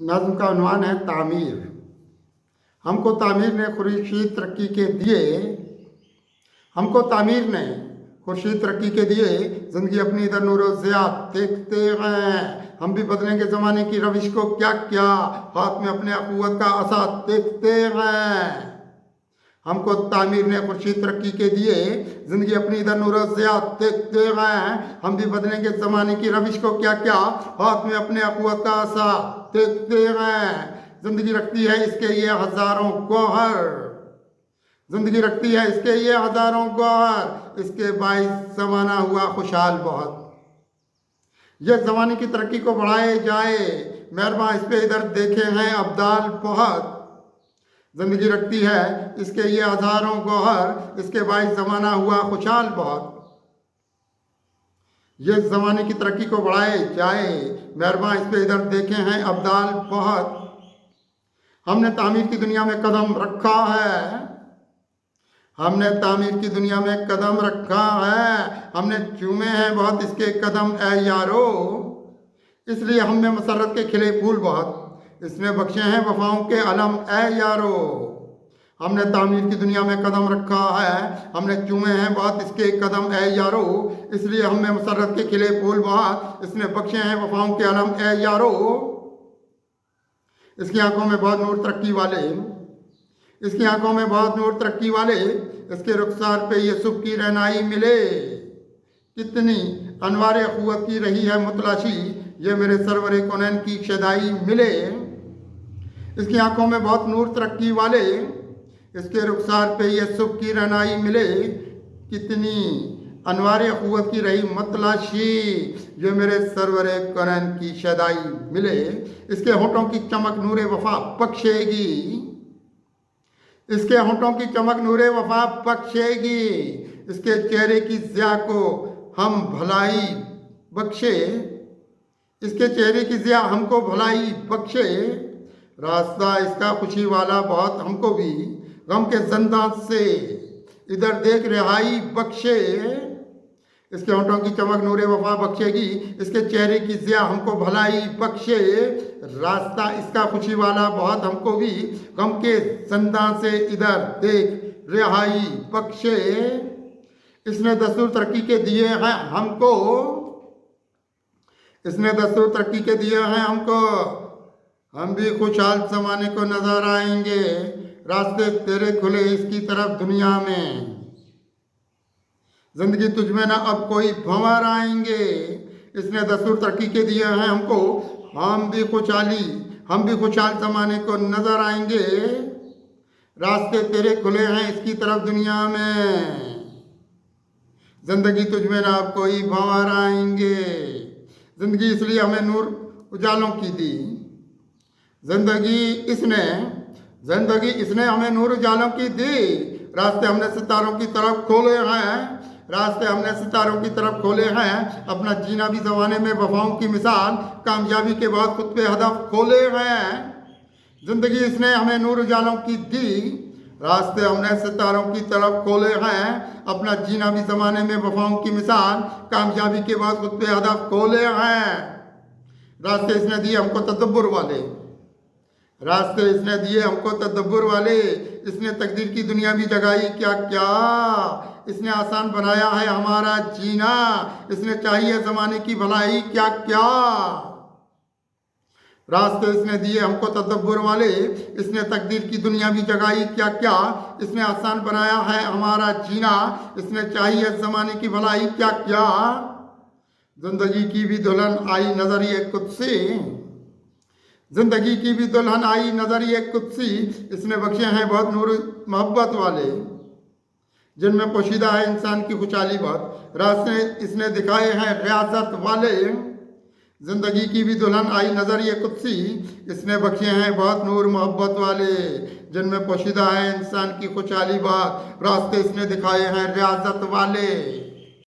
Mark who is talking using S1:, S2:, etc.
S1: नज़्म का उन्वान है तामीर। हमको तामीर ने खुर्शीद तरक्की के दिए, हमको तामीर ने खुर्शीद तरक्की के दिए, ज़िंदगी अपनी इधर नूर ज़िया देखते हैं। हम भी बदलेंगे ज़माने की रविश को, क्या क्या हाथ में अपने अक़ुव्वत का असा देखते हैं। हमको तामीर ने खुर्शीद तरक्की के दिए, ज़िंदगी अपनी इधर नूर ज़िया देखते हैं। हम भी बदलेंगे ज़माने की रविश को, क्या क्या हाथ में अपने अक़ुव्वत का असा देखते हैं। ज़िंदगी रखती है इसके ये हज़ारों गौहर, ज़िंदगी रखती है इसके ये हज़ारों गौहर, इसके बाइस ज़माना हुआ खुशहाल बहुत। ये ज़माने की तरक्की को बढ़ाए जाए, मेहरबान इस पे इधर देखे हैं अब्दाल बहुत। ज़िंदगी रखती है इसके ये हज़ारों गौहर, इसके बाइस ज़माना हुआ खुशहाल बहुत। ये ज़माने की तरक्की को बढ़ाए जाए, मेहरबान इस पे इधर देखे हैं अब्दाल बहुत। हमने तामीर की दुनिया में कदम रखा है, हमने तामीर की दुनिया में कदम रखा है। हमने चूमे हैं बहुत इसके कदम ए यारो, इसलिए हम में मसरत के खिले फूल बहुत, इसने बख्शे हैं वफाओं के अलम ए यारो। हमने तामीर की दुनिया में कदम रखा है, हमने चूमे हैं बहुत इसके कदम ए यारो, इसलिए हम में मसरत के खिले फूल बहुत, इसने बख्शे हैं वफाओं के अलम ए यारो। इसकी आंखों में बहुत नूर तरक्की वाले, इसकी आंखों में बहुत नूर तरक्की वाले, इसके रुखसार पे ये सुबह की रहनाई मिले। कितनी अनवार अख़ुव्वत की रही है मुतलाशी, ये मेरे सरवरे कौनैन की शदाई मिले। इसकी आंखों में बहुत नूर तरक्की वाले, इसके रुखसार पे ये सुबह की रहनाई मिले। कितनी अनवार अख़ुव्वत की रही मतलाशी, ये मेरे सरवरे कौनैन की शदाई मिले। इसके होठों की चमक नूरे वफा बख्शेगी, इसके होठों की चमक नूरे वफा बख्शेगी। इसके चेहरे की ज़िया को हम भलाई बख्शे, इसके चेहरे की ज़िया हमको भलाई बख्शे। रास्ता इसका खुशी वाला बहुत, हमको भी गम के ज़ंदान से इधर देख रिहाई बख्शे। इसके होठों की चमक नूरे वफा बख्शेगी, इसके चेहरे की ज़िया हमको भलाई बख्शे। रास्ता इसका खुशी वाला बहुत, हमको भी गम के ज़ंदान से इधर देख रिहाई बख्शे। इसने दस्तूर तरक्की के दिए हैं हमको, इसने दस्तूर तरक्की के दिए हैं हमको। हम भी खुशहाल ज़माने को नज़र आएंगे, रास्ते तेरे खुले इसकी तरफ दुनिया में। ज़िंदगी तुझमें ना अब कोई भंवर आएंगे, इसने दस्तूर तरक्की के दिए हैं हमको। हम भी खुशहाल ज़माने को नज़र आएंगे, रास्ते तेरे खुले हैं इसकी तरफ दुनिया में। ज़िंदगी तुझमें ना अब कोई भंवर आएंगे, ज़िंदगी इसलिए हमें नूर उजालों की दी। ज़िंदगी इसने हमें नूर उजालों की दी। रास्ते हमने सितारों की तरफ खोले हैं, रास्ते हमने सितारों की तरफ खोले हैं। अपना जीना भी ज़माने में वफाओं की मिसाल, कामयाबी के बाद खुद पे हदफ खोले हैं। ज़िंदगी इसने हमें नूर उजालों की दी, रास्ते हमने सितारों की तरफ खोले हैं। अपना जीना भी ज़माने में वफाओं की मिसाल, कामयाबी के बाद खुद पे हदफ खोले हैं। रास्ते इसने दिए हमको तदब्बुर वाले, रास्ते इसने दिए हमको तदब्बुर वाले, इसने तकदीर की दुनिया भी जगाई क्या क्या, इसने आसान बनाया है हमारा जीना, इसने चाहिए ज़माने की भलाई क्या क्या। रास्ते इसने दिए हमको तदब्बुर वाले, इसने तकदीर की दुनिया भी जगाई क्या क्या, इसने आसान बनाया है हमारा जीना, इसने चाहिए ज़माने की भलाई क्या क्या। ज़िंदगी की भी दुल्हन आई नज़रिए कुदसी, ज़िंदगी की भी दुल्हन आई नज़रिए कुदसी, इसने बख्शे हैं बहुत नूर मोहब्बत वाले, जिनमें पोशीदा है इंसान की खुशहाली बहुत। रास्ते इसने दिखाए हैं रियासत वाले, ज़िंदगी की भी दुल्हन आई नज़रिए कुदसी, इसने बख्शे हैं बहुत नूर मोहब्बत वाले, जिनमें पोशीदा है इंसान की खुशहाली बात। रास्ते इसने दिखाए हैं रियासत वाले।